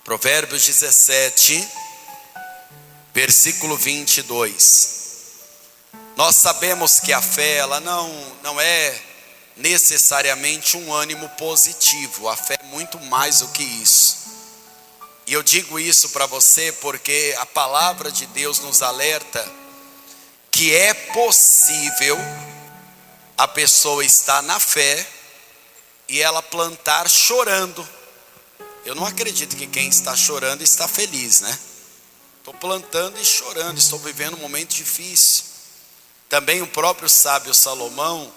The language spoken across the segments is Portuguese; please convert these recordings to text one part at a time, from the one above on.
Provérbios 17, versículo 22. Nós sabemos que a fé, ela não é necessariamente um ânimo positivo. A fé é muito mais do que isso. E eu digo isso para você porque a palavra de Deus nos alerta que é possível a pessoa estar na fé e ela plantar chorando. Eu não acredito que quem está chorando está feliz, né? Estou plantando e chorando, estou vivendo um momento difícil. Também o próprio sábio Salomão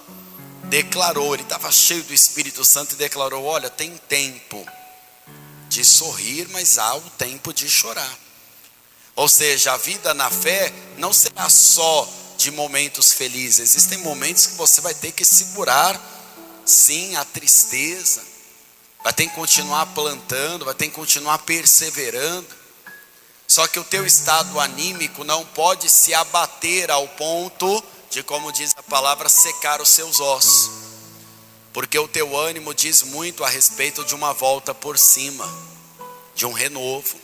declarou, ele estava cheio do Espírito Santo e declarou: olha, tem tempo de sorrir, mas há o tempo de chorar. Ou seja, a vida na fé não será só de momentos felizes. Existem momentos que você vai ter que segurar, sim, a tristeza. Vai ter que continuar plantando, vai ter que continuar perseverando. Só que o teu estado anímico não pode se abater ao ponto de, como diz a palavra, secar os seus ossos. Porque o teu ânimo diz muito a respeito de uma volta por cima, de um renovo.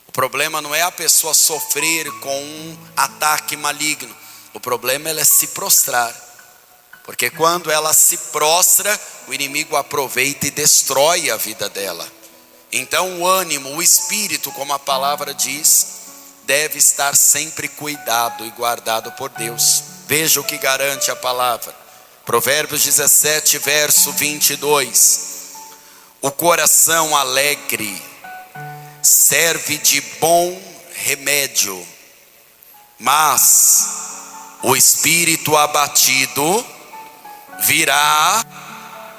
O problema não é a pessoa sofrer com um ataque maligno. O problema é se prostrar. Porque quando ela se prostra, o inimigo aproveita e destrói a vida dela. Então o ânimo, o espírito, como a palavra diz, deve estar sempre cuidado e guardado por Deus. Veja o que garante a palavra. Provérbios 17, verso 22. O coração alegre serve de bom remédio, mas o espírito abatido virá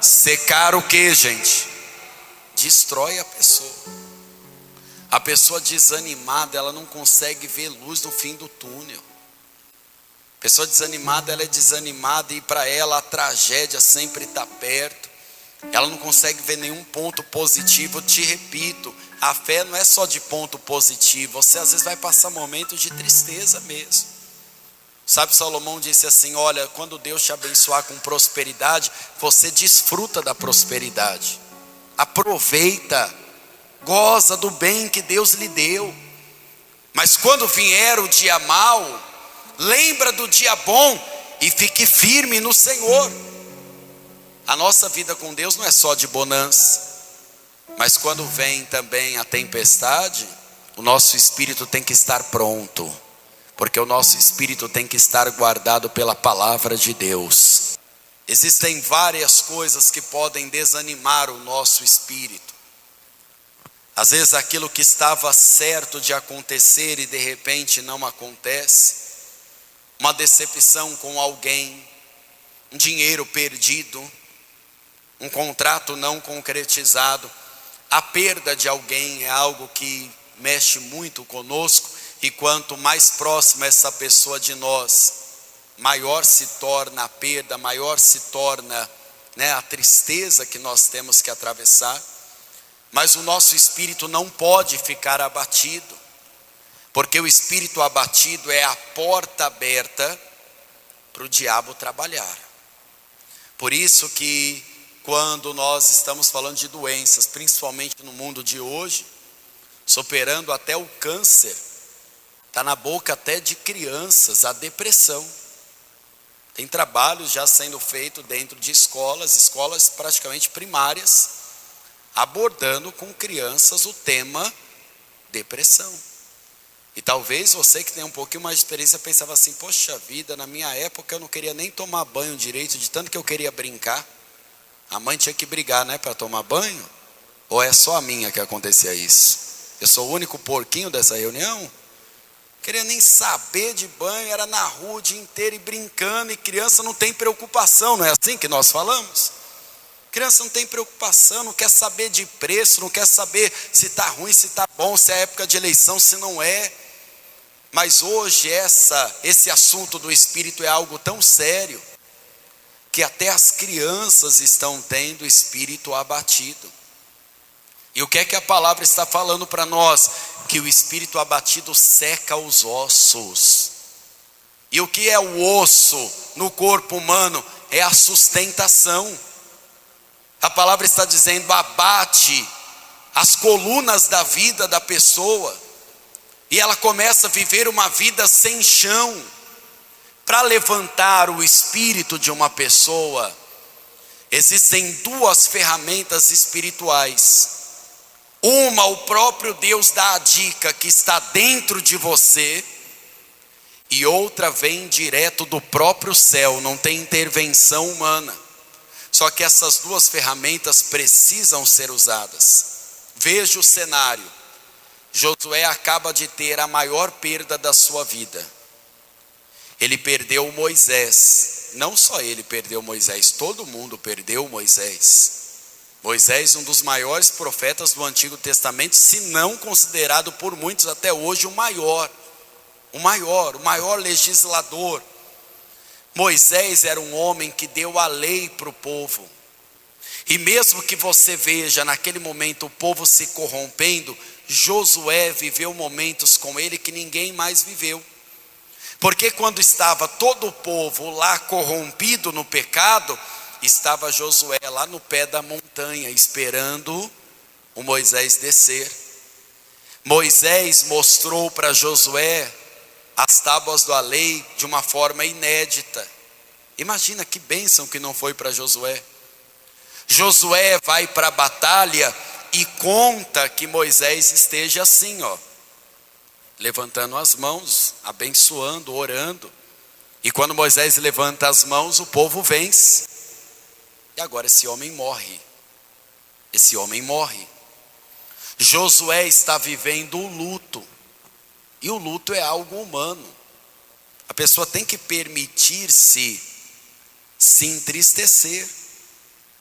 secar o que, gente? Destrói a pessoa. A pessoa desanimada, ela não consegue ver luz no fim do túnel. A pessoa desanimada, ela é desanimada e para ela a tragédia sempre está perto. Ela não consegue ver nenhum ponto positivo. Eu te repito, a fé não é só de ponto positivo. Você às vezes vai passar momentos de tristeza mesmo. Sabe, Salomão disse assim: olha, quando Deus te abençoar com prosperidade, você desfruta da prosperidade. Aproveita, goza do bem que Deus lhe deu. Mas quando vier o dia mau, lembra do dia bom e fique firme no Senhor. A nossa vida com Deus não é só de bonança, mas quando vem também a tempestade, o nosso espírito tem que estar pronto, porque o nosso espírito tem que estar guardado pela palavra de Deus. Existem várias coisas que podem desanimar o nosso espírito. Às vezes aquilo que estava certo de acontecer e de repente não acontece. Uma decepção com alguém, um dinheiro perdido, um contrato não concretizado. A perda de alguém é algo que mexe muito conosco, e quanto mais próxima essa pessoa de nós, maior se torna a perda, maior se torna, a tristeza que nós temos que atravessar. Mas o nosso espírito não pode ficar abatido, porque o espírito abatido é a porta aberta para o diabo trabalhar. Por isso que quando nós estamos falando de doenças, principalmente no mundo de hoje, superando até o câncer, está na boca até de crianças, a depressão. Tem trabalhos já sendo feitos dentro de escolas praticamente primárias, abordando com crianças o tema depressão. E talvez você que tem um pouquinho mais de experiência pensava assim: poxa vida, na minha época eu não queria nem tomar banho direito, de tanto que eu queria brincar. A mãe tinha que brigar, para tomar banho? Ou é só a minha que acontecia isso? Eu sou o único porquinho dessa reunião? Queria nem saber de banho, era na rua o dia inteiro e brincando. E criança não tem preocupação, não é assim que nós falamos? Criança não tem preocupação, não quer saber de preço, não quer saber se está ruim, se está bom, se é época de eleição, se não é. Mas hoje esse assunto do espírito é algo tão sério, que até as crianças estão tendo espírito abatido. E o que é que a palavra está falando para nós? Que o espírito abatido seca os ossos. E o que é o osso no corpo humano? É a sustentação. A palavra está dizendo: abate as colunas da vida da pessoa, e ela começa a viver uma vida sem chão. Para levantar o espírito de uma pessoa, existem duas ferramentas espirituais. Uma, o próprio Deus dá a dica que está dentro de você, e outra vem direto do próprio céu, não tem intervenção humana. Só que essas duas ferramentas precisam ser usadas. Veja o cenário. Josué acaba de ter a maior perda da sua vida. Ele perdeu Moisés. Não só ele perdeu Moisés, todo mundo perdeu Moisés. Moisés, um dos maiores profetas do Antigo Testamento, se não considerado por muitos até hoje o maior legislador. Moisés era um homem que deu a lei para o povo. E mesmo que você veja naquele momento o povo se corrompendo, Josué viveu momentos com ele que ninguém mais viveu. Porque quando estava todo o povo lá corrompido no pecado, estava Josué lá no pé da montanha, esperando o Moisés descer. Moisés mostrou para Josué as tábuas da lei de uma forma inédita. Imagina que bênção que não foi para Josué. Josué vai para a batalha e conta que Moisés esteja assim, levantando as mãos, abençoando, orando. E quando Moisés levanta as mãos, o povo vence. E agora esse homem morre. Josué está vivendo o luto. E o luto é algo humano. A pessoa tem que permitir-se se entristecer,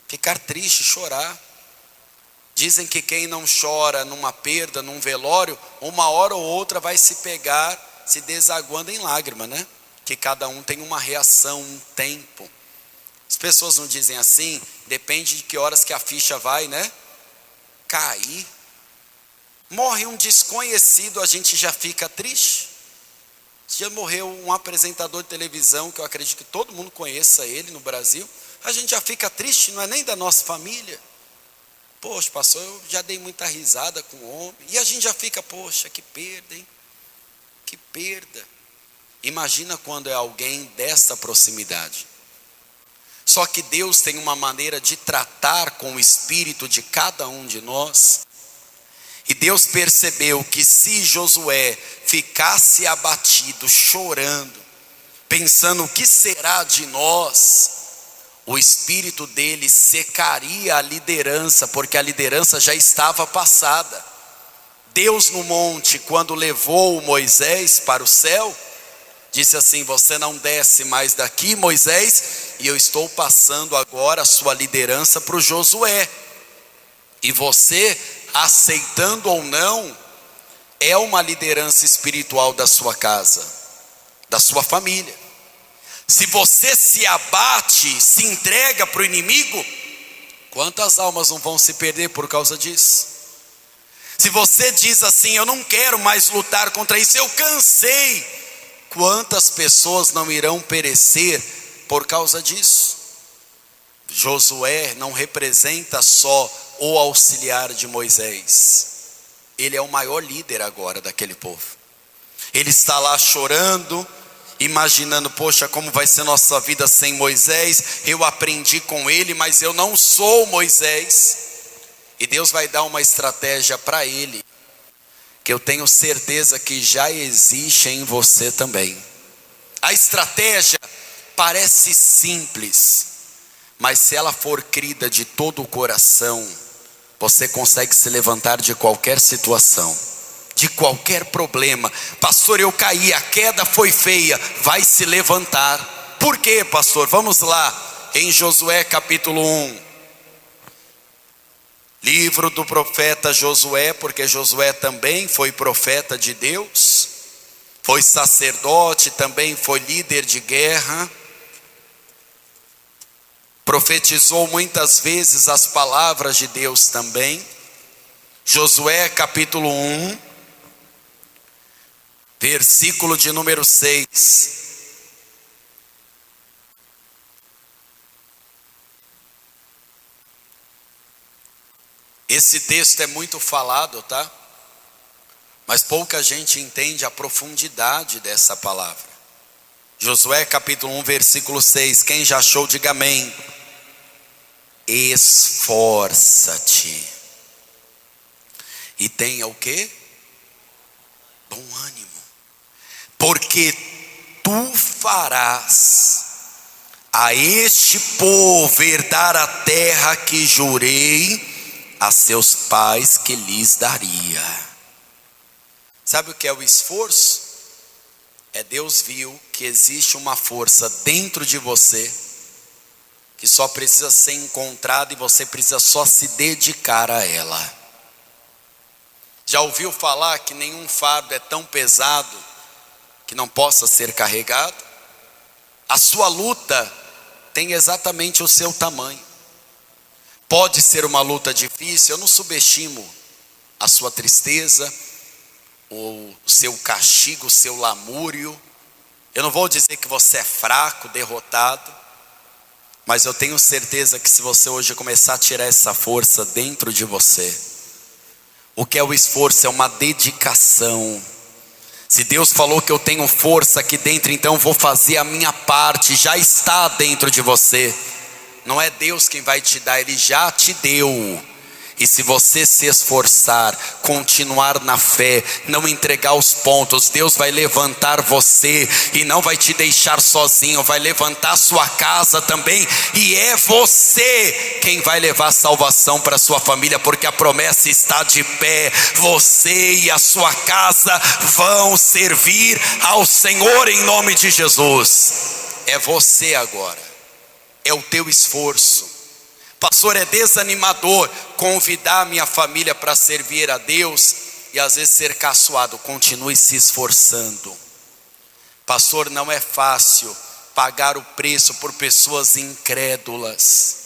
ficar triste, chorar. Dizem que quem não chora numa perda, num velório, uma hora ou outra vai se pegar, se desaguando em lágrima, né? Que cada um tem uma reação, um tempo. As pessoas não dizem assim, depende de que horas que a ficha vai, né? Cair. Morre um desconhecido, a gente já fica triste. Já morreu um apresentador de televisão, que eu acredito que todo mundo conheça ele no Brasil. A gente já fica triste, não é nem da nossa família. Poxa, pastor, eu já dei muita risada com o homem. E a gente já fica, poxa, que perda, hein? Que perda. Imagina quando é alguém dessa proximidade. Só que Deus tem uma maneira de tratar com o espírito de cada um de nós. E Deus percebeu que se Josué ficasse abatido, chorando, pensando o que será de nós, o espírito dele secaria a liderança, porque a liderança já estava passada. Deus no monte, quando levou Moisés para o céu, disse assim: você não desce mais daqui, Moisés, e eu estou passando agora a sua liderança para o Josué. E você, aceitando ou não, é uma liderança espiritual da sua casa, da sua família. Se você se abate, se entrega para o inimigo, quantas almas não vão se perder por causa disso? Se você diz assim: eu não quero mais lutar contra isso, eu cansei, quantas pessoas não irão perecer por causa disso? Josué não representa só o auxiliar de Moisés, ele é o maior líder agora daquele povo. Ele está lá chorando, imaginando: poxa, como vai ser nossa vida sem Moisés? Eu aprendi com ele, mas eu não sou Moisés. E Deus vai dar uma estratégia para ele, que eu tenho certeza que já existe em você também. A estratégia parece simples, mas se ela for crida de todo o coração, você consegue se levantar de qualquer situação, de qualquer problema. Pastor, eu caí, a queda foi feia. Vai se levantar. Por quê, pastor? Vamos lá, em Josué capítulo 1. Livro do profeta Josué, porque Josué também foi profeta de Deus, foi sacerdote, também foi líder de guerra, profetizou muitas vezes as palavras de Deus também. Josué capítulo 1, versículo de número 6. Esse texto é muito falado, tá? Mas pouca gente entende a profundidade dessa palavra. Josué capítulo 1, versículo 6. Quem já achou, diga amém. Esforça-te. E tenha o quê? Bom ânimo. Porque tu farás a este povo herdar a terra que jurei a seus pais que lhes daria. Sabe o que é o esforço? Deus viu que existe uma força dentro de você que só precisa ser encontrada e você precisa só se dedicar a ela. Já ouviu falar que nenhum fardo é tão pesado que não possa ser carregado? A sua luta tem exatamente o seu tamanho. Pode ser uma luta difícil, eu não subestimo a sua tristeza, o seu castigo, o seu lamúrio. Eu não vou dizer que você é fraco, derrotado, mas eu tenho certeza que se você hoje começar a tirar essa força dentro de você, o que é o esforço? É uma dedicação. Se Deus falou que eu tenho força aqui dentro, então eu vou fazer a minha parte, já está dentro de você. Não é Deus quem vai te dar, Ele já te deu. E se você se esforçar, continuar na fé, não entregar os pontos, Deus vai levantar você e não vai te deixar sozinho, vai levantar sua casa também, e é você quem vai levar salvação para sua família, porque a promessa está de pé. Você e a sua casa vão servir ao Senhor em nome de Jesus. É você agora, é o teu esforço. Pastor, é desanimador convidar a minha família para servir a Deus e às vezes ser caçoado. Continue se esforçando. Pastor, não é fácil pagar o preço por pessoas incrédulas.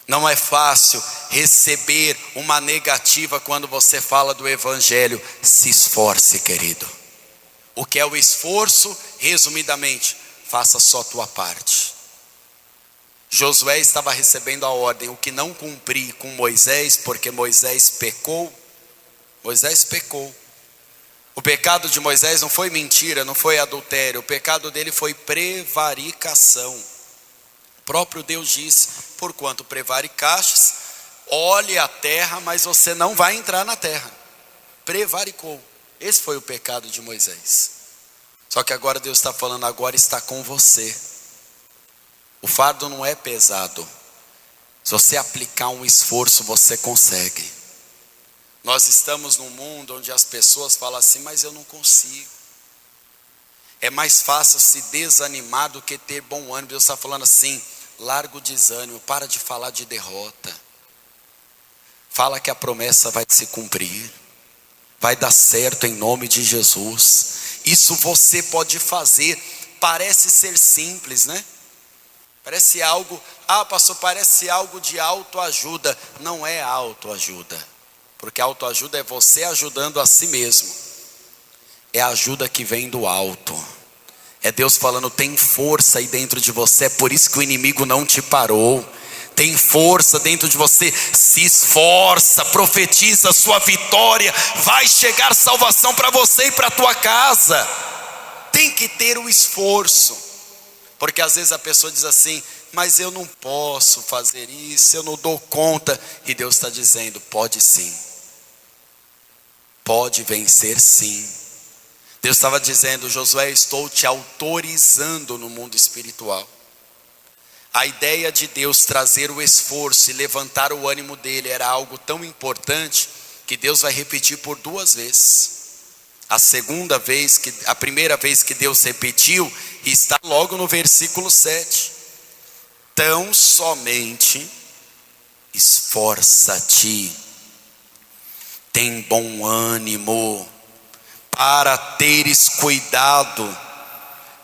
Não é fácil receber uma negativa quando você fala do Evangelho. Se esforce, querido. O que é o esforço? Resumidamente, faça só a tua parte. Josué estava recebendo a ordem: o que não cumpri com Moisés, porque Moisés pecou. Moisés pecou. O pecado de Moisés não foi mentira, não foi adultério. O pecado dele foi prevaricação. O próprio Deus disse: porquanto prevaricastes, olhe a terra, mas você não vai entrar na terra. Prevaricou. Esse foi o pecado de Moisés. Só que agora Deus está falando: agora está com você. O fardo não é pesado. Se você aplicar um esforço, você consegue. Nós estamos num mundo onde as pessoas falam assim: mas eu não consigo. É mais fácil se desanimar do que ter bom ânimo. Deus está falando assim: larga o desânimo, para de falar de derrota. Fala que a promessa vai se cumprir, vai dar certo em nome de Jesus. Isso você pode fazer. Parece ser simples, né? Parece algo, pastor, parece algo de autoajuda. Não é autoajuda, porque autoajuda é você ajudando a si mesmo. É a ajuda que vem do alto. É Deus falando: tem força aí dentro de você, é por isso que o inimigo não te parou. Tem força dentro de você, se esforça, profetiza a sua vitória. Vai chegar salvação para você e para a tua casa. Tem que ter o esforço. Porque às vezes a pessoa diz assim: mas eu não posso fazer isso, eu não dou conta. E Deus está dizendo: pode sim, pode vencer sim. Deus estava dizendo: Josué, estou te autorizando no mundo espiritual. A ideia de Deus trazer o esforço e levantar o ânimo dele era algo tão importante que Deus vai repetir por 2 vezes. A primeira vez que Deus repetiu está logo no versículo 7. Tão somente esforça-te, tem bom ânimo, para teres cuidado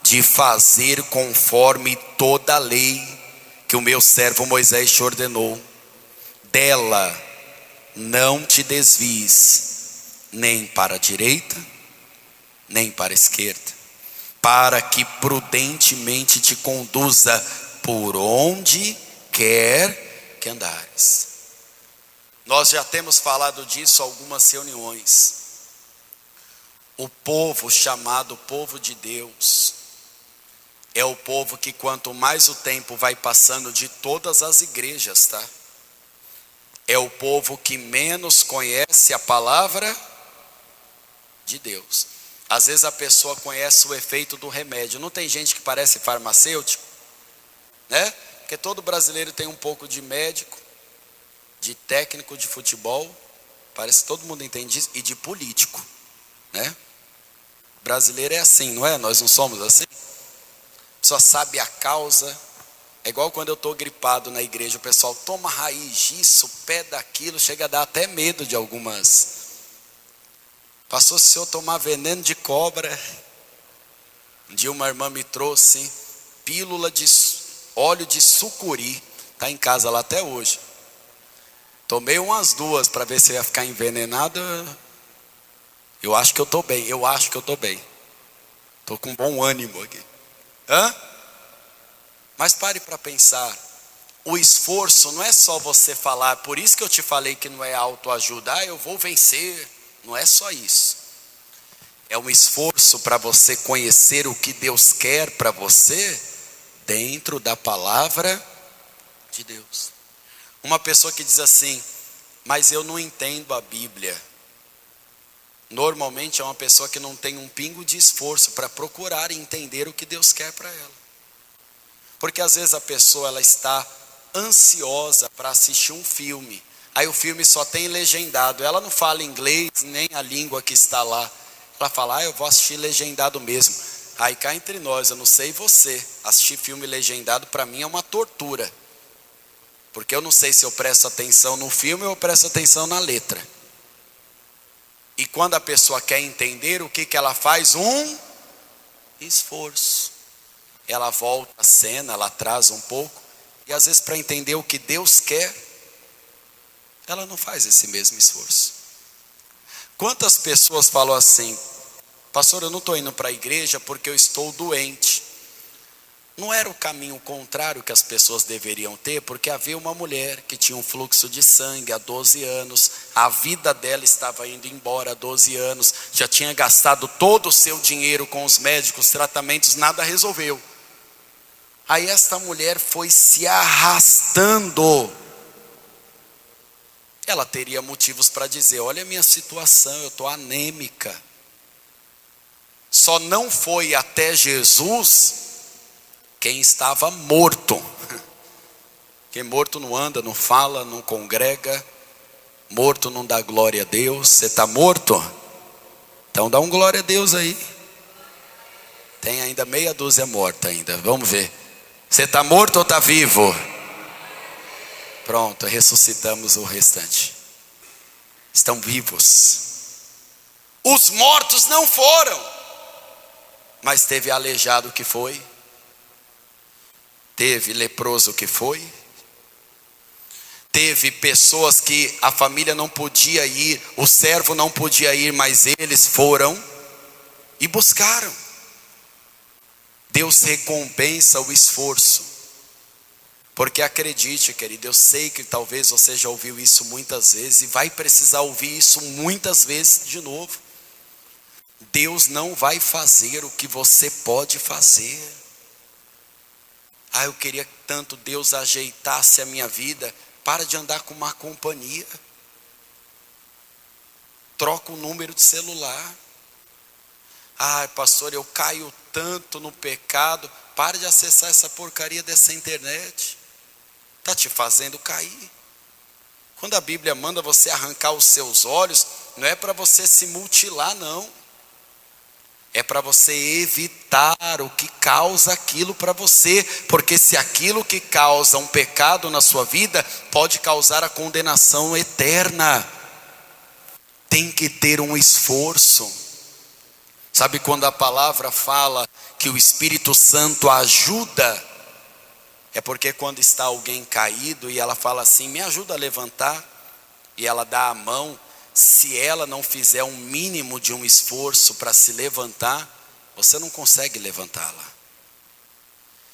de fazer conforme toda a lei que o meu servo Moisés te ordenou. Dela não te desvies, nem para a direita, nem para a esquerda, para que prudentemente te conduza por onde quer que andares. Nós já temos falado disso em algumas reuniões. O povo chamado povo de Deus é o povo que, quanto mais o tempo vai passando, de todas as igrejas, tá? É o povo que menos conhece a palavra de Deus. Às vezes a pessoa conhece o efeito do remédio. Não tem gente que parece farmacêutico, né? Porque todo brasileiro tem um pouco de médico, de técnico de futebol, parece que todo mundo entende isso, e de político, né? Brasileiro é assim, não é? Nós não somos assim? Só sabe a causa. É igual quando eu estou gripado na igreja, o pessoal toma raiz disso, pé daquilo, chega a dar até medo de algumas. Pastor, se eu tomar veneno de cobra. Um dia uma irmã me trouxe pílula de óleo de sucuri, está em casa lá até hoje. Tomei umas 2 para ver se eu ia ficar envenenado. Eu acho que eu estou bem, estou com bom ânimo aqui. Mas pare para pensar, o esforço não é só você falar, por isso que eu te falei que não é autoajuda, eu vou vencer, não é só isso. É um esforço para você conhecer o que Deus quer para você dentro da palavra de Deus. Uma pessoa que diz assim, mas eu não entendo a Bíblia. Normalmente é uma pessoa que não tem um pingo de esforço para procurar entender o que Deus quer para ela. Porque às vezes a pessoa ela está ansiosa para assistir um filme. Aí o filme só tem legendado. Ela não fala inglês nem a língua que está lá. Ela fala, eu vou assistir legendado mesmo. Aí cá entre nós, eu não sei você, assistir filme legendado para mim é uma tortura. Porque eu não sei se eu presto atenção no filme ou eu presto atenção na letra. E quando a pessoa quer entender, o que ela faz? Um esforço. Ela volta a cena, ela atrasa um pouco. E às vezes para entender o que Deus quer, ela não faz esse mesmo esforço. Quantas pessoas falam assim, pastor, eu não estou indo para a igreja porque eu estou doente. Não era o caminho contrário que as pessoas deveriam ter, porque havia uma mulher que tinha um fluxo de sangue há 12 anos, a vida dela estava indo embora há 12 anos, já tinha gastado todo o seu dinheiro com os médicos, tratamentos, nada resolveu. Aí esta mulher foi se arrastando. Ela teria motivos para dizer, olha a minha situação, eu estou anêmica. Só não foi até Jesus quem estava morto. Quem morto não anda, não fala, não congrega. Morto não dá glória a Deus. Você está morto? Então dá um glória a Deus aí. Tem ainda meia dúzia morta ainda, vamos ver. Você está morto ou está vivo? Pronto, ressuscitamos o restante. Estão vivos. Os mortos não foram. Mas teve aleijado que foi. Teve leproso que foi. Teve pessoas que a família não podia ir, o servo não podia ir, mas eles foram e buscaram. Deus recompensa o esforço. Porque acredite, querido, eu sei que talvez você já ouviu isso muitas vezes e vai precisar ouvir isso muitas vezes de novo. Deus não vai fazer o que você pode fazer. Eu queria que tanto Deus ajeitasse a minha vida. Para de andar com má companhia. Troca o número de celular. Pastor, eu caio tanto no pecado. Para de acessar essa porcaria dessa internet. Está te fazendo cair. Quando a Bíblia manda você arrancar os seus olhos, não é para você se mutilar, não. É para você evitar o que causa aquilo para você. Porque se aquilo que causa um pecado na sua vida, pode causar a condenação eterna. Tem que ter um esforço. Sabe quando a palavra fala que o Espírito Santo ajuda? É porque quando está alguém caído e ela fala assim, me ajuda a levantar. E ela dá a mão. Se ela não fizer um mínimo de um esforço para se levantar, você não consegue levantá-la.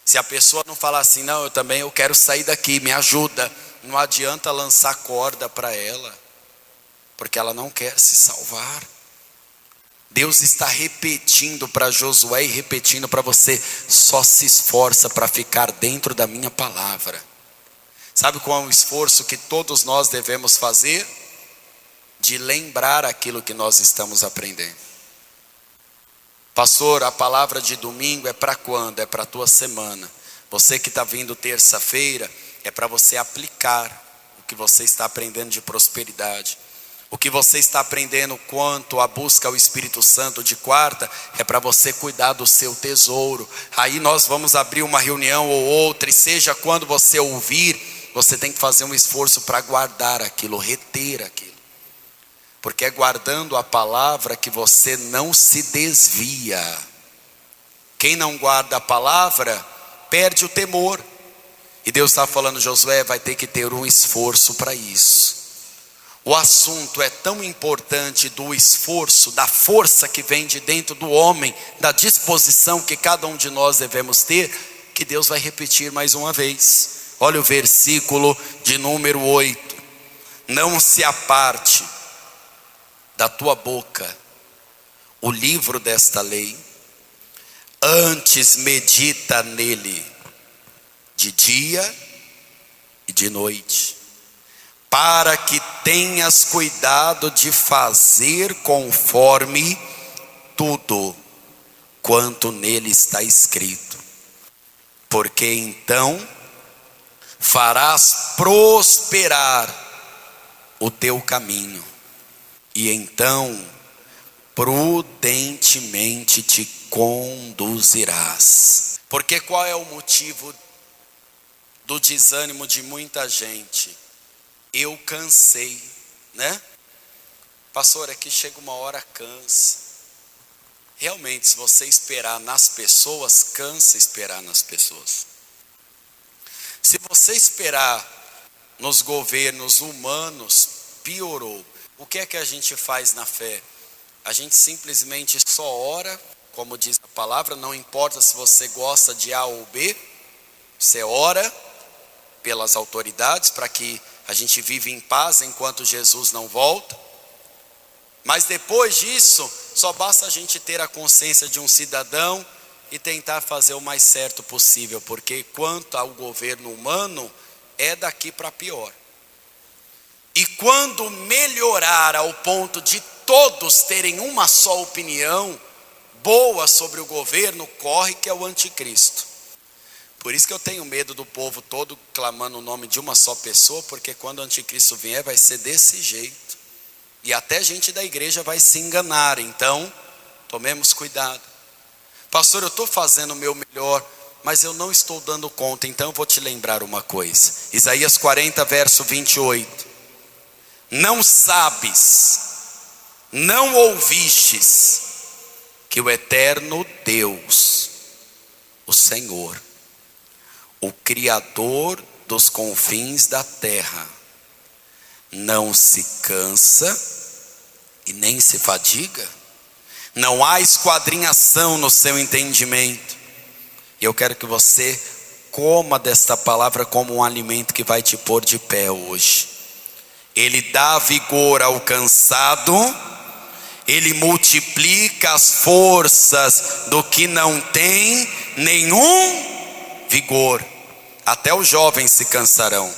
Se a pessoa não falar assim, não, eu quero sair daqui, me ajuda. não adianta lançar corda para ela, porque ela não quer se salvar. Deus está repetindo para Josué e repetindo para você: só se esforça para ficar dentro da minha palavra. Sabe qual é o esforço que todos nós devemos fazer? De lembrar aquilo que nós estamos aprendendo. Pastor, a palavra de domingo é para quando? É para a tua semana. Você que está vindo terça-feira, é para você aplicar o que você está aprendendo de prosperidade. O que você está aprendendo quanto à busca ao Espírito Santo de quarta, é para você cuidar do seu tesouro. Aí nós vamos abrir uma reunião ou outra, e seja quando você ouvir, você tem que fazer um esforço para guardar aquilo, reter aquilo. Porque é guardando a palavra que você não se desvia. Quem não guarda a palavra, perde o temor. E Deus está falando: Josué, vai ter que ter um esforço para isso. O assunto é tão importante do esforço, da força que vem de dentro do homem, da disposição que cada um de nós devemos ter, que Deus vai repetir mais uma vez. Olha o versículo de número 8. Não se aparte da tua boca o livro desta lei, antes medita nele de dia e de noite, para que tenhas cuidado de fazer conforme tudo quanto nele está escrito, porque então farás prosperar o teu caminho, e então prudentemente te conduzirás. Porque qual é o motivo do desânimo de muita gente? Eu cansei, né? Pastor, aqui chega uma hora, cansa. Realmente, se você esperar nas pessoas, cansa esperar nas pessoas. Se você esperar nos governos humanos, piorou. O que é que a gente faz na fé? A gente simplesmente só ora, como diz a palavra, não importa se você gosta de A ou B, você ora pelas autoridades para que a gente vive em paz enquanto Jesus não volta. Mas depois disso, só basta a gente ter a consciência de um cidadão e tentar fazer o mais certo possível, porque quanto ao governo humano, é daqui para pior. E quando melhorar ao ponto de todos terem uma só opinião boa sobre o governo, corre que é o anticristo. Por isso que eu tenho medo do povo todo clamando o nome de uma só pessoa, porque quando o anticristo vier vai ser desse jeito. E até gente da igreja vai se enganar, então tomemos cuidado. Pastor, eu estou fazendo o meu melhor, mas eu não estou dando conta, então eu vou te lembrar uma coisa. Isaías 40, verso 28. Não sabes, não ouvistes, que o eterno Deus, o Senhor, o Criador dos confins da terra, não se cansa e nem se fadiga? Não há esquadrinhação no seu entendimento. E eu quero que você coma desta palavra como um alimento que vai te pôr de pé hoje. Ele dá vigor ao cansado, ele multiplica as forças do que não tem nenhum vigor. Até os jovens se cansarão,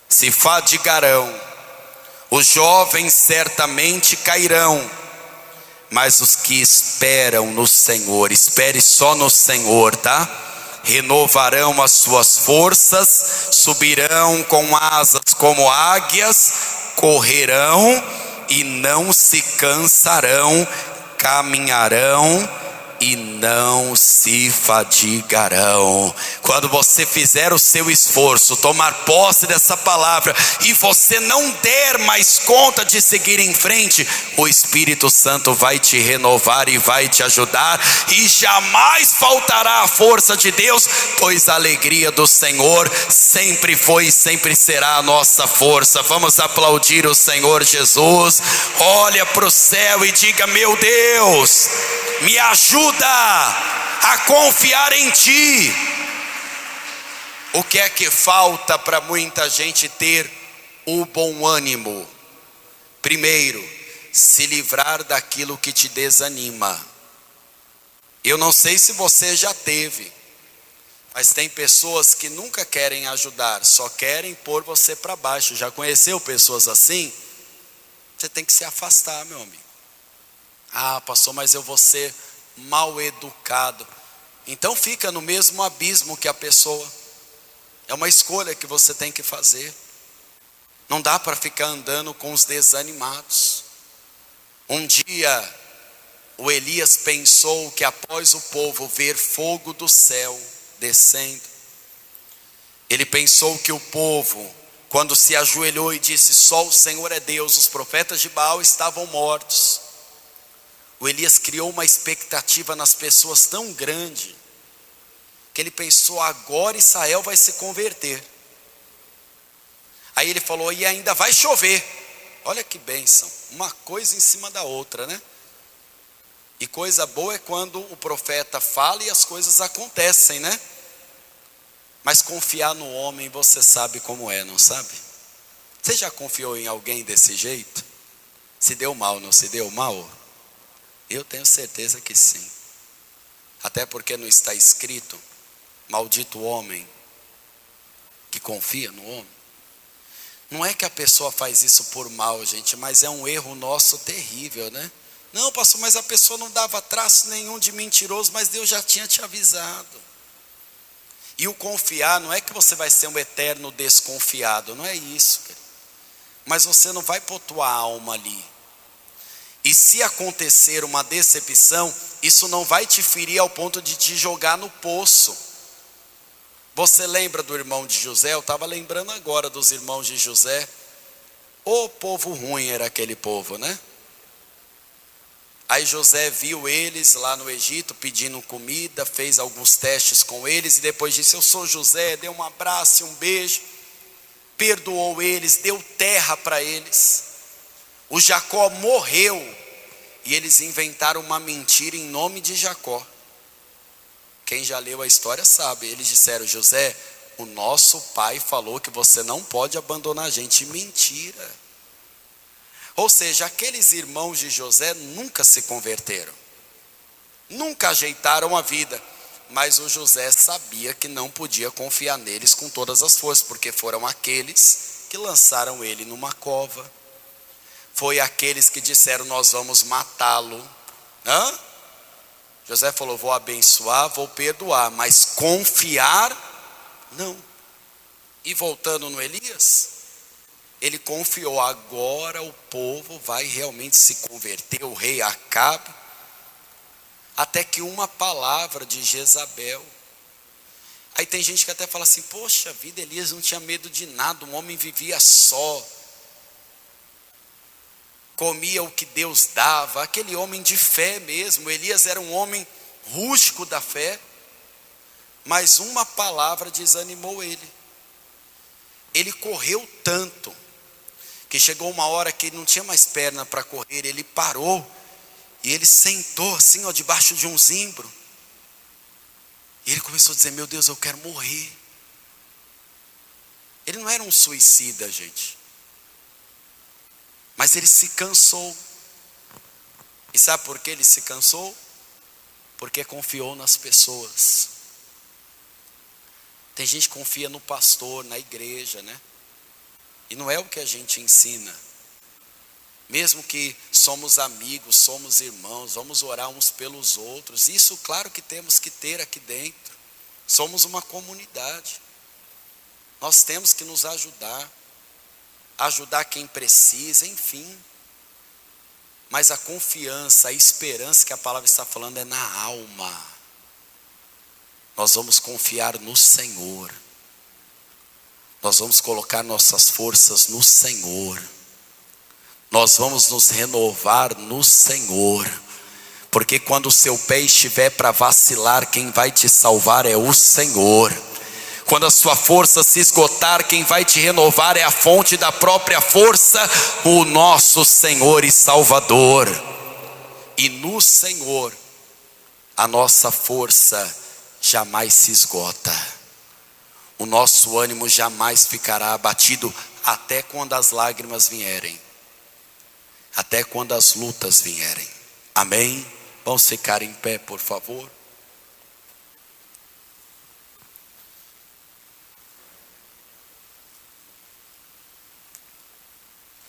se fadigarão, os jovens certamente cairão, mas os que esperam no Senhor, espere só no Senhor, tá? Renovarão as suas forças, subirão com asas como águias, correrão e não se cansarão, caminharão e não se fadigarão. Quando você fizer o seu esforço, tomar posse dessa palavra, e você não der mais conta de seguir em frente, o Espírito Santo vai te renovar e vai te ajudar, e jamais faltará a força de Deus, pois a alegria do Senhor sempre foi e sempre será a nossa força. Vamos aplaudir o Senhor Jesus. Olha para o céu e diga: meu Deus, me ajuda a confiar em ti. O que é que falta para muita gente ter o bom ânimo? Primeiro, se livrar daquilo que te desanima. Eu não sei se você já teve, mas tem pessoas que nunca querem ajudar, só querem pôr você para baixo. Já conheceu pessoas assim? Você tem que se afastar, meu amigo. Ah, pastor, mas eu vou ser mal educado. Então fica no mesmo abismo que a pessoa. É uma escolha que você tem que fazer. Não dá para ficar andando com os desanimados. Um dia o Elias pensou que após o povo ver fogo do céu descendo, ele pensou que o povo, quando se ajoelhou e disse só o Senhor é Deus, os profetas de Baal estavam mortos. O Elias criou uma expectativa nas pessoas tão grande, que ele pensou, agora Israel vai se converter. Aí ele falou, e ainda vai chover. Olha que bênção, uma coisa em cima da outra, né? E coisa boa é quando o profeta fala e as coisas acontecem, né? Mas confiar no homem, você sabe como é, não sabe? Você já confiou em alguém desse jeito? Se deu mal, não se deu mal? Eu tenho certeza que sim. Até porque não está escrito, maldito o homem que confia no homem. Não é que a pessoa faz isso por mal, gente, mas é um erro nosso terrível, né? Não, pastor, mas a pessoa não dava traço nenhum de mentiroso, mas Deus já tinha te avisado. E o confiar não é que você vai ser um eterno desconfiado, não é isso, querido. Mas você não vai pôr tua alma ali. E se acontecer uma decepção, isso não vai te ferir ao ponto de te jogar no poço. Você lembra do irmão de José? Eu estava lembrando agora dos irmãos de José. O povo ruim era aquele povo, né? Aí José viu eles lá no Egito pedindo comida, fez alguns testes com eles e depois disse, eu sou José, deu um abraço e um beijo, perdoou eles, deu terra para eles. O Jacó morreu e eles inventaram uma mentira em nome de Jacó. Quem já leu a história sabe, eles disseram, José, o nosso pai falou que você não pode abandonar a gente. Mentira. Ou seja, aqueles irmãos de José nunca se converteram, nunca ajeitaram a vida, mas o José sabia que não podia confiar neles com todas as forças, porque foram aqueles que lançaram ele numa cova, foi aqueles que disseram nós vamos matá-lo. José falou, vou abençoar, vou perdoar, mas confiar, não. E voltando no Elias, ele confiou, agora o povo vai realmente se converter, o rei Acabe, até que uma palavra de Jezabel. Aí tem gente que até fala assim, poxa vida, Elias não tinha medo de nada, um homem vivia só, comia o que Deus dava, aquele homem de fé mesmo. Elias era um homem rústico da fé, mas uma palavra desanimou ele. Ele correu tanto, que chegou uma hora que ele não tinha mais perna para correr, ele parou, e ele sentou assim, ó, debaixo de um zimbro, e ele começou a dizer, meu Deus, eu quero morrer. Ele não era um suicida, gente, mas ele se cansou. E sabe por que ele se cansou? Porque confiou nas pessoas. Tem gente que confia no pastor, na igreja, né? E não é o que a gente ensina. Mesmo que somos amigos, somos irmãos, vamos orar uns pelos outros. Isso claro que temos que ter aqui dentro. Somos uma comunidade. Nós temos que nos ajudar. Ajudar quem precisa, enfim. Mas a confiança, a esperança que a palavra está falando é na alma. Nós vamos confiar no Senhor. Nós vamos colocar nossas forças no Senhor. Nós vamos nos renovar no Senhor. Porque quando o seu pé estiver para vacilar, quem vai te salvar é o Senhor. Quando a sua força se esgotar, quem vai te renovar é a fonte da própria força, o nosso Senhor e Salvador. E no Senhor, a nossa força jamais se esgota. o nosso ânimo jamais ficará abatido, até quando as lágrimas vierem, até quando as lutas vierem. Amém? Vamos ficar em pé, por favor.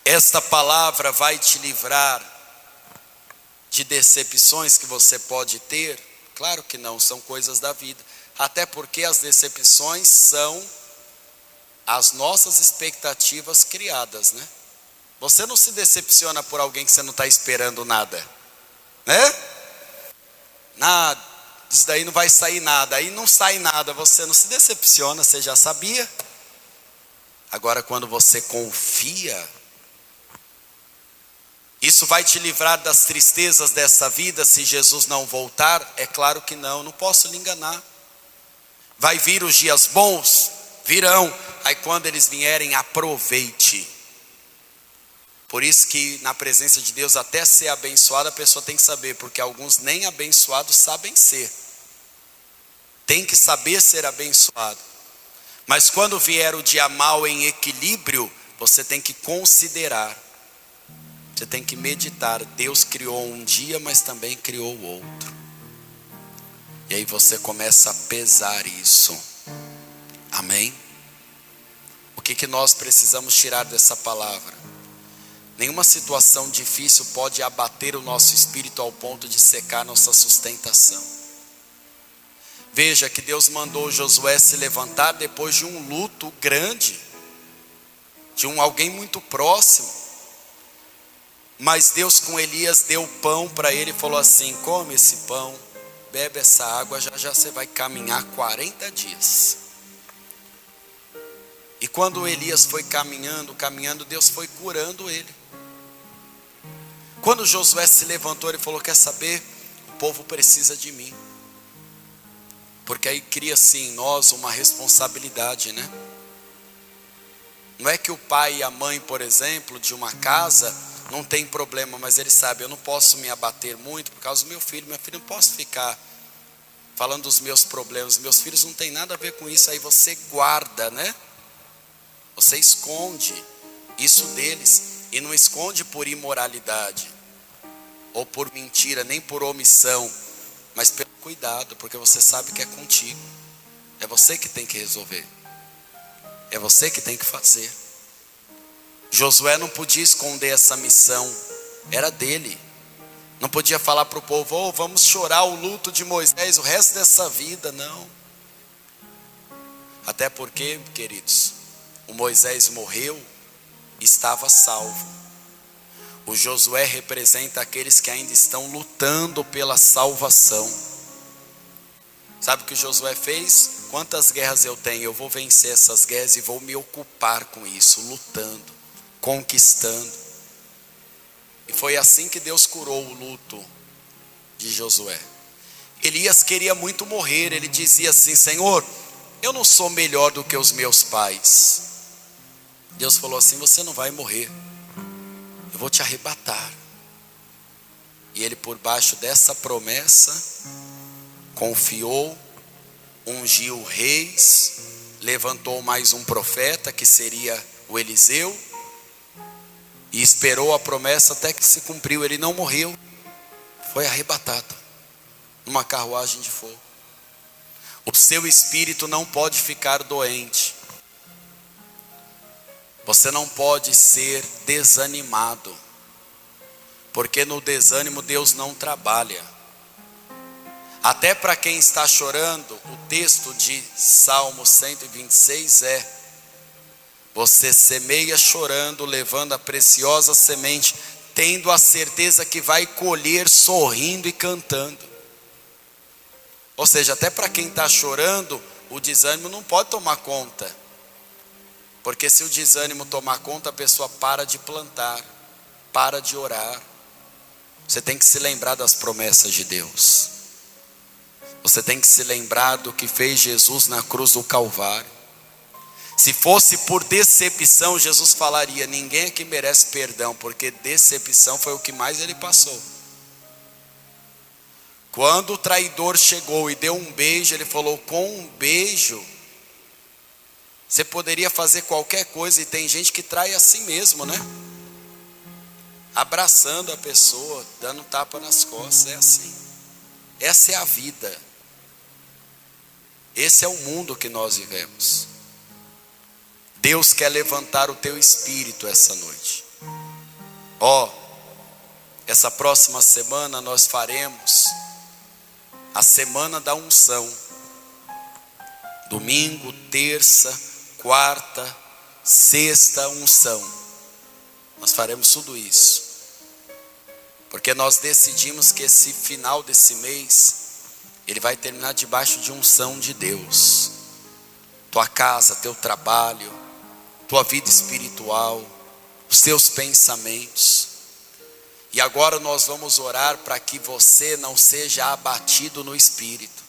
Esta palavra vai te livrar de decepções que você pode ter? Claro que não, são coisas da vida. Até porque as decepções são as nossas expectativas criadas, né? Você não se decepciona por alguém que você não está esperando nada, né? Nada, isso daí não vai sair nada, aí não sai nada, você não se decepciona, você já sabia. Agora quando você confia, isso vai te livrar das tristezas dessa vida se Jesus não voltar? É claro que não, não posso lhe enganar. Vai vir os dias bons? Virão. Aí quando eles vierem, aproveite. Por isso que na presença de Deus, até ser abençoado, a pessoa tem que saber, porque alguns nem abençoados sabem ser. Tem que saber ser abençoado. Mas quando vier o dia mau em equilíbrio, você tem que considerar. Você tem que meditar. Deus criou um dia, mas também criou o outro. E aí você começa a pesar isso. Amém? O que nós precisamos tirar dessa palavra? Nenhuma situação difícil pode abater o nosso espírito ao ponto de secar nossa sustentação. Veja que Deus mandou Josué se levantar depois de um luto grande, de alguém muito próximo. Mas Deus com Elias deu pão para ele e falou assim: come esse pão, bebe essa água, já você vai caminhar 40 dias. E quando Elias foi caminhando, Deus foi curando ele. Quando Josué se levantou, ele falou: quer saber? O povo precisa de mim. Porque aí cria-se em nós uma responsabilidade, né? Não é que o pai e a mãe, por exemplo, de uma casa, não tem problema, mas ele sabe, eu não posso me abater muito por causa do meu filho. Meu filho, não posso ficar falando dos meus problemas. Meus filhos não tem nada a ver com isso. Aí você guarda, né? Você esconde isso deles. E não esconde por imoralidade ou por mentira, nem por omissão, mas pelo cuidado, porque você sabe que é contigo. É você que tem que resolver. É você que tem que fazer. Josué não podia esconder essa missão, era dele. Não podia falar para o povo: oh, vamos chorar o luto de Moisés o resto dessa vida, não. Até porque, queridos, o Moisés morreu, estava salvo. O Josué representa aqueles que ainda estão lutando pela salvação. Sabe o que o Josué fez? Quantas guerras eu tenho? Eu vou vencer essas guerras e vou me ocupar com isso, lutando, conquistando. E foi assim que Deus curou o luto de Josué. Elias queria muito morrer. Ele dizia assim: Senhor, eu não sou melhor do que os meus pais. Deus falou assim: você não vai morrer, eu vou te arrebatar. E ele, por baixo dessa promessa, confiou, ungiu reis, levantou mais um profeta, que seria o Eliseu, e esperou a promessa até que se cumpriu. Ele não morreu, foi arrebatado numa carruagem de fogo. O seu espírito não pode ficar doente. Você não pode ser desanimado, porque no desânimo Deus não trabalha. Até para quem está chorando, o texto de Salmo 126 é: você semeia chorando, levando a preciosa semente, tendo a certeza que vai colher sorrindo e cantando. Ou seja, até para quem está chorando, o desânimo não pode tomar conta. Porque se o desânimo tomar conta, a pessoa para de plantar, para de orar. Você tem que se lembrar das promessas de Deus. Você tem que se lembrar do que fez Jesus na cruz do Calvário. Se fosse por decepção, Jesus falaria: ninguém aqui merece perdão, porque decepção foi o que mais ele passou. Quando o traidor chegou e deu um beijo, ele falou: com um beijo Você poderia fazer qualquer coisa, e tem gente que trai assim mesmo, né? Abraçando a pessoa, dando tapa nas costas, é assim. Essa é a vida. Esse é o mundo que nós vivemos. Deus quer levantar o teu espírito essa noite. Essa próxima semana nós faremos a semana da unção. Domingo, terça, quarta, sexta, unção. Nós faremos tudo isso, porque nós decidimos que esse final desse mês, ele vai terminar debaixo de unção de Deus. Tua casa, teu trabalho, tua vida espiritual, os teus pensamentos. E agora nós vamos orar para que você não seja abatido no espírito.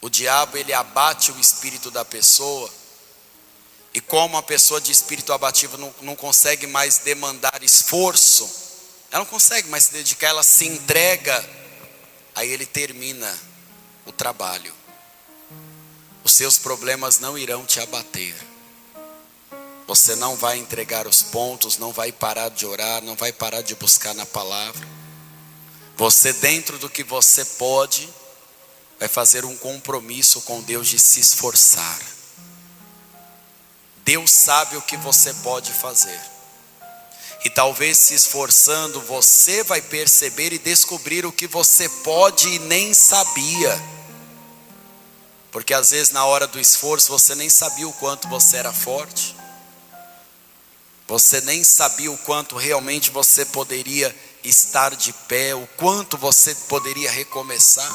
O diabo, ele abate o espírito da pessoa. E como a pessoa de espírito abatido não consegue mais demandar esforço, ela não consegue mais se dedicar, ela se entrega, aí ele termina o trabalho. Os seus problemas não irão te abater. Você não vai entregar os pontos, não vai parar de orar, não vai parar de buscar na palavra. Você, dentro do que você pode, vai fazer um compromisso com Deus de se esforçar. Deus sabe o que você pode fazer. E talvez se esforçando, você vai perceber e descobrir o que você pode e nem sabia. Porque às vezes na hora do esforço você nem sabia o quanto você era forte. Você nem sabia o quanto realmente você poderia estar de pé, o quanto você poderia recomeçar.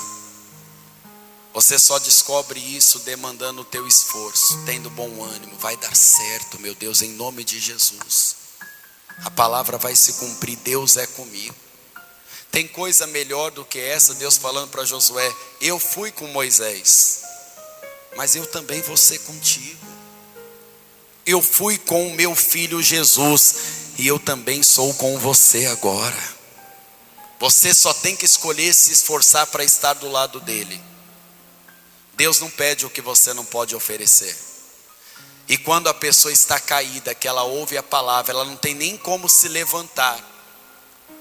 Você só descobre isso demandando o teu esforço, tendo bom ânimo. Vai dar certo, meu Deus, em nome de Jesus. A palavra vai se cumprir, Deus é comigo. Tem coisa melhor do que essa, Deus falando para Josué: eu fui com Moisés, mas eu também vou ser contigo. Eu fui com o meu filho Jesus, e eu também sou com você agora. Você só tem que escolher se esforçar para estar do lado dele. Deus não pede o que você não pode oferecer. E quando a pessoa está caída, que ela ouve a palavra, ela não tem nem como se levantar,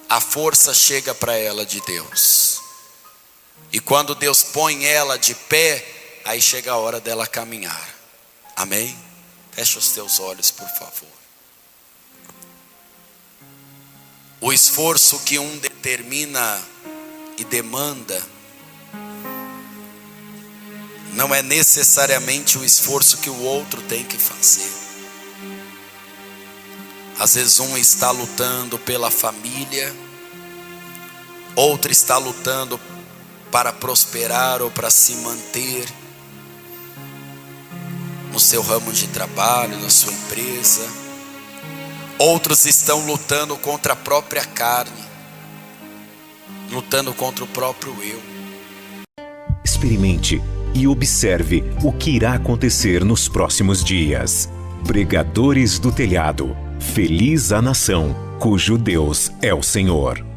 a força chega para ela de Deus. E quando Deus põe ela de pé, aí chega a hora dela caminhar. Amém? Fecha os teus olhos, por favor. O esforço que um determina e demanda não é necessariamente o esforço que o outro tem que fazer. Às vezes um está lutando pela família, outro está lutando para prosperar ou para se manter no seu ramo de trabalho, na sua empresa. Outros estão lutando contra a própria carne, lutando contra o próprio eu. Experimente e observe o que irá acontecer nos próximos dias. Pregadores do Telhado. Feliz a nação cujo Deus é o Senhor.